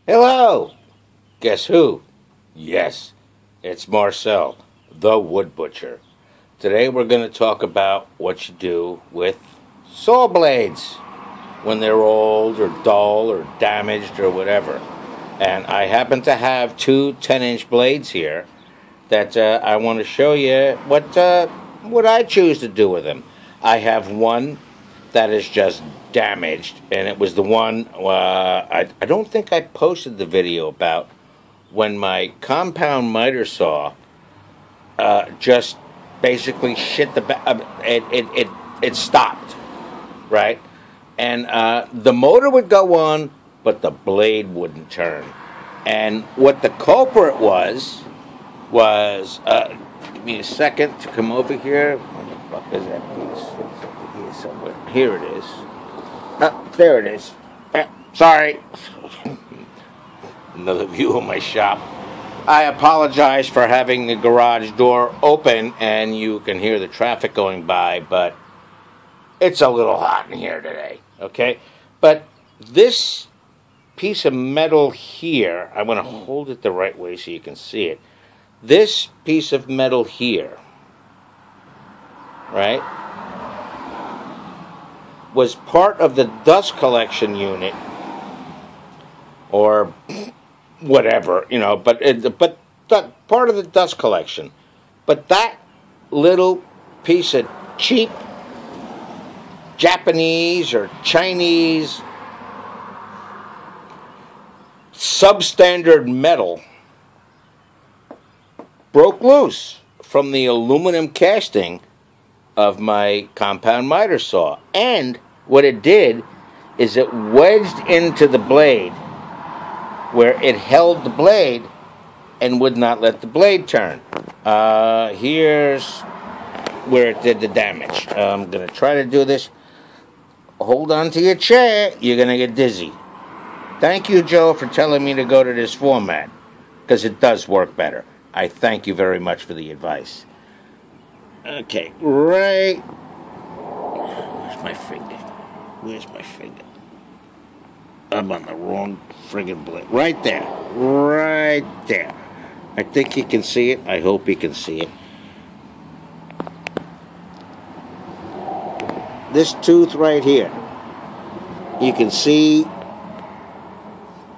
Hello! Guess who? Yes, it's Marcel, the Wood Butcher. Today we're going to talk about what you do with saw blades when they're old or dull or damaged or whatever. And I happen to have two 10-inch blades here that I want to show you what I choose to do with them. I have one that is just damaged, and it was the one I don't think I posted the video about when my compound miter saw just basically shit it stopped, right? And the motor would go on, but the blade wouldn't turn. And what the culprit was give me a second to come over here. Where the fuck is that piece? It's here somewhere. Here it is. There it is. Sorry. Another view of my shop. I apologize for having the garage door open and you can hear the traffic going by, but it's a little hot in here today, okay? But this piece of metal here, I want to hold it the right way so you can see it. This piece of metal here, right, was part of the dust collection unit, or whatever, you know, but part of the dust collection. But that little piece of cheap Japanese or Chinese substandard metal broke loose from the aluminum casting of my compound miter saw. And what it did is it wedged into the blade where it held the blade and would not let the blade turn. Here's where it did the damage. I'm going to try to do this. Hold on to your chair. You're going to get dizzy. Thank you, Joe, for telling me to go to this format, because it does work better. I thank you very much for the advice. Okay, right. Where's my finger? Where's my finger? I'm on the wrong friggin' blade. Right there. Right there. I think you can see it. I hope you can see it. This tooth right here. You can see,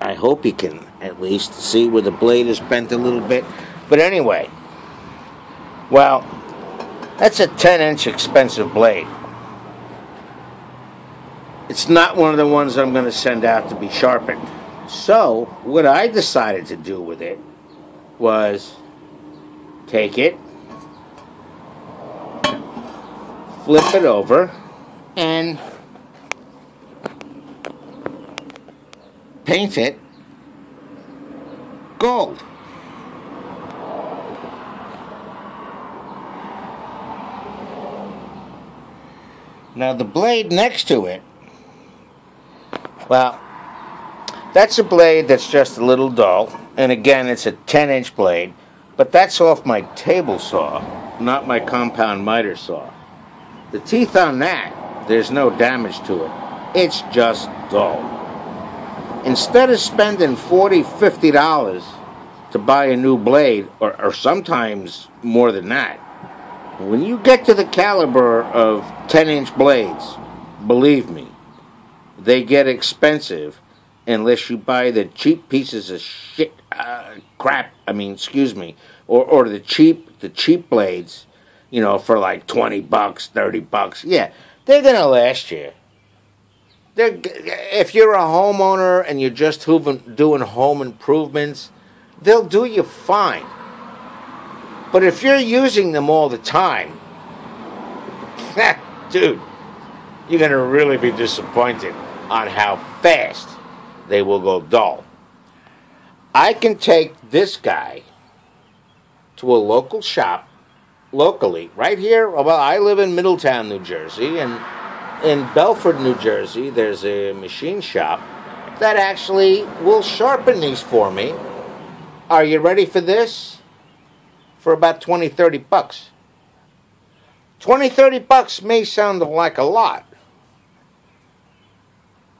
I hope you can at least see where the blade is bent a little bit. But anyway, well, that's a 10-inch expensive blade. It's not one of the ones I'm going to send out to be sharpened. So, what I decided to do with it was take it, flip it over, and paint it gold. Now the blade next to it, well, that's a blade that's just a little dull, and again it's a 10-inch blade, but that's off my table saw, not my compound miter saw. The teeth on that, there's no damage to it. It's just dull. Instead of spending $40, $50 to buy a new blade, or sometimes more than that, when you get to the caliber of 10-inch blades, believe me, they get expensive unless you buy the cheap pieces of shit, crap, or the cheap blades, you know, for like $20, $30. Yeah, they're going to last you. If you're a homeowner and you're just doing home improvements, they'll do you fine. But if you're using them all the time, dude, you're going to really be disappointed on how fast they will go dull. I can take this guy to a local shop, locally, right here. Well, I live in Middletown, New Jersey, and in Belford, New Jersey, there's a machine shop that actually will sharpen these for me. Are you ready for this? For about $20, $30. $20, $30 may sound like a lot,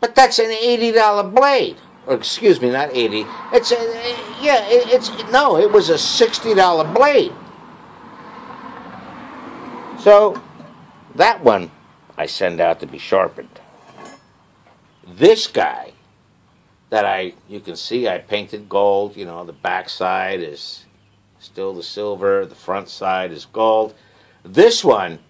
but that's an $80 blade. Or excuse me, not 80. It's no, it was a $60 blade. So that one I send out to be sharpened. This guy that you can see I painted gold, the back side is still the silver, the front side is gold. This one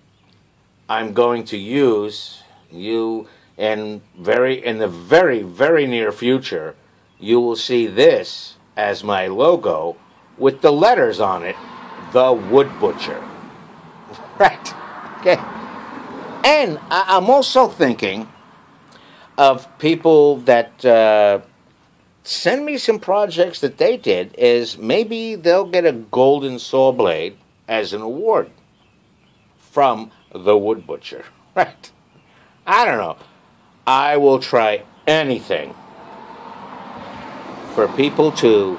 I'm going to use in the very, very near future. You will see this as my logo with the letters on it, The Wood Butcher. Right. Okay. And I'm also thinking of people that send me some projects that they did, is maybe they'll get a golden saw blade as an award from The Wood Butcher. Right. I don't know. I will try anything for people to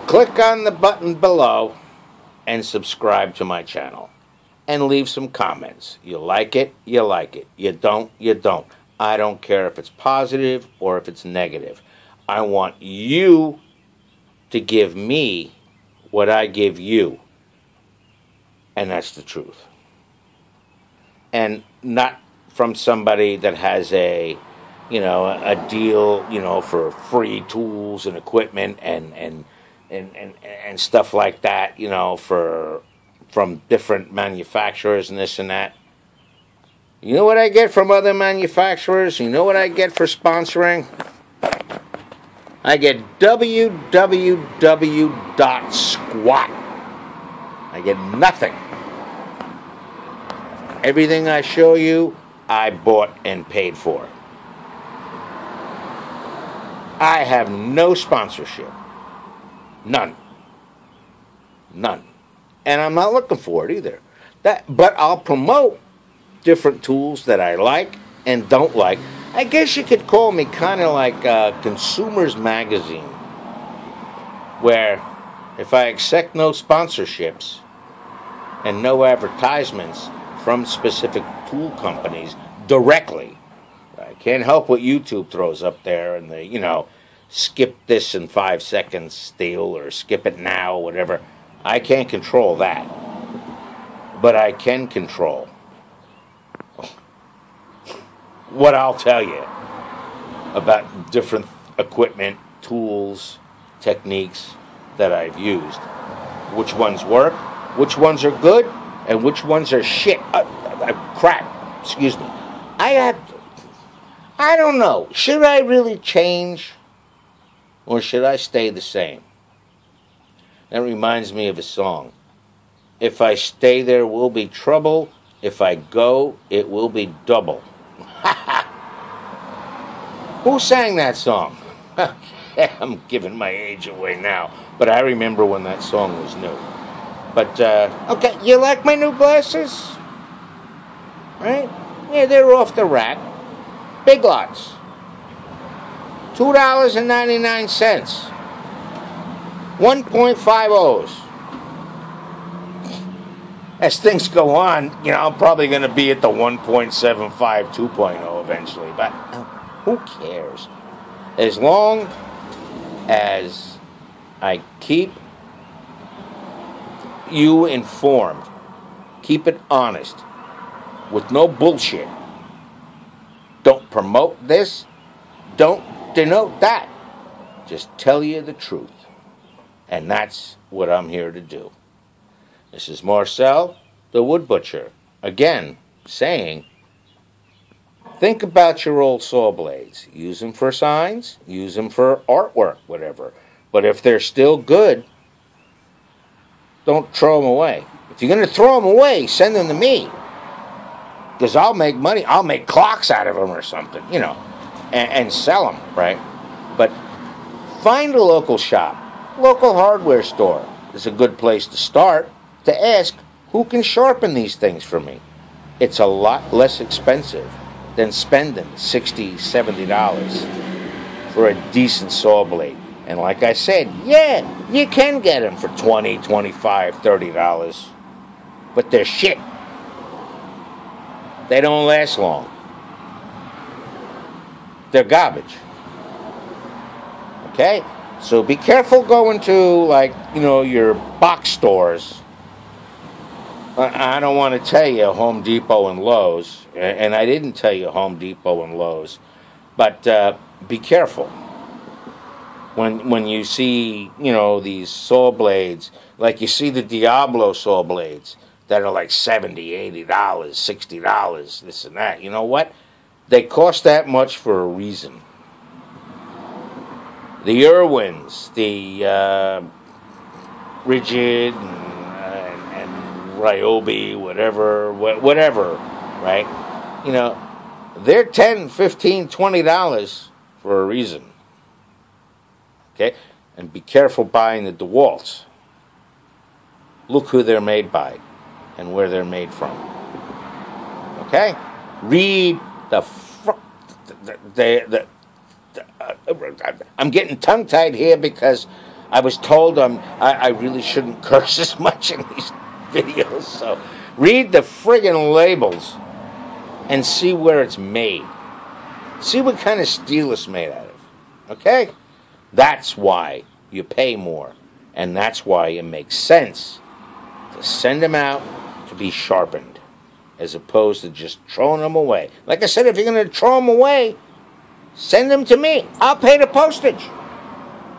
click on the button below and subscribe to my channel. And leave some comments. You like it, you like it. You don't, you don't. I don't care if it's positive or if it's negative. I want you to give me what I give you. And that's the truth. And not from somebody that has a deal, for free tools and equipment and stuff like that, from different manufacturers and this and that. You know what I get from other manufacturers? You know what I get for sponsoring? I get www.squat. I get nothing. Everything I show you, I bought and paid for. I have no sponsorship. None. None. And I'm not looking for it either. But I'll promote different tools that I like and don't like. I guess you could call me kind of like a consumer's magazine, where if I accept no sponsorships and no advertisements from specific tool companies directly, I can't help what YouTube throws up there and skip this in 5 seconds steal or skip it now, whatever. I can't control that. But I can control what I'll tell you about different equipment, tools, techniques that I've used. Which ones work, which ones are good, and which ones are shit. Crap. Excuse me. I don't know. Should I really change? Or should I stay the same? That reminds me of a song. If I stay, there will be trouble. If I go, it will be double. Who sang that song? I'm giving my age away now, but I remember when that song was new. But, okay, you like my new glasses? Right? Yeah, they're off the rack. Big Lots. $2.99. 1.50s. As things go on, I'm probably going to be at the 1.75 2.0 eventually, but who cares? As long as I keep you informed, keep it honest, with no bullshit. Don't promote this, don't denote that. Just tell you the truth. And that's what I'm here to do. This is Marcel, the Wood Butcher, again saying, think about your old saw blades. Use them for signs, use them for artwork, whatever. But if they're still good, don't throw them away. If you're going to throw them away, send them to me. Because I'll make money. I'll make clocks out of them or something, and sell them, right? But find a local shop. Local hardware store is a good place to start, to ask who can sharpen these things for me. It's a lot less expensive than spending $60, $70 for a decent saw blade. And like I said, yeah, you can get them for $20, $25, $30. But they're shit. They don't last long. They're garbage. Okay? So be careful going to, like, your box stores. I don't want to tell you Home Depot and Lowe's, and I didn't tell you Home Depot and Lowe's, but be careful when you see, these saw blades, like you see the Diablo saw blades that are like $70, $80, $60, this and that. You know what? They cost that much for a reason. The Irwins, the Rigid and Ryobi, whatever, right? They're $10, $15, $20 for a reason. Okay? And be careful buying the DeWalt's. Look who they're made by and where they're made from. Okay? Read I'm getting tongue-tied here because I was told I really shouldn't curse as much in these videos. So read the friggin' labels and see where it's made. See what kind of steel it's made out of. Okay? That's why you pay more. And that's why it makes sense to send them out to be sharpened as opposed to just throwing them away. Like I said, if you're going to throw them away, send them to me. I'll pay the postage.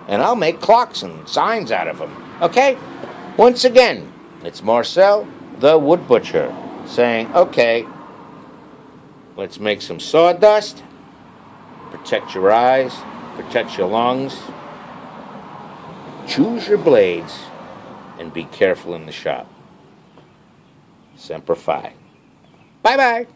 And I'll make clocks and signs out of them. Okay? Once again, it's Marcel, the Wood Butcher, saying, okay, let's make some sawdust. Protect your eyes. Protect your lungs. Choose your blades. And be careful in the shop. Semper Fi. Bye-bye.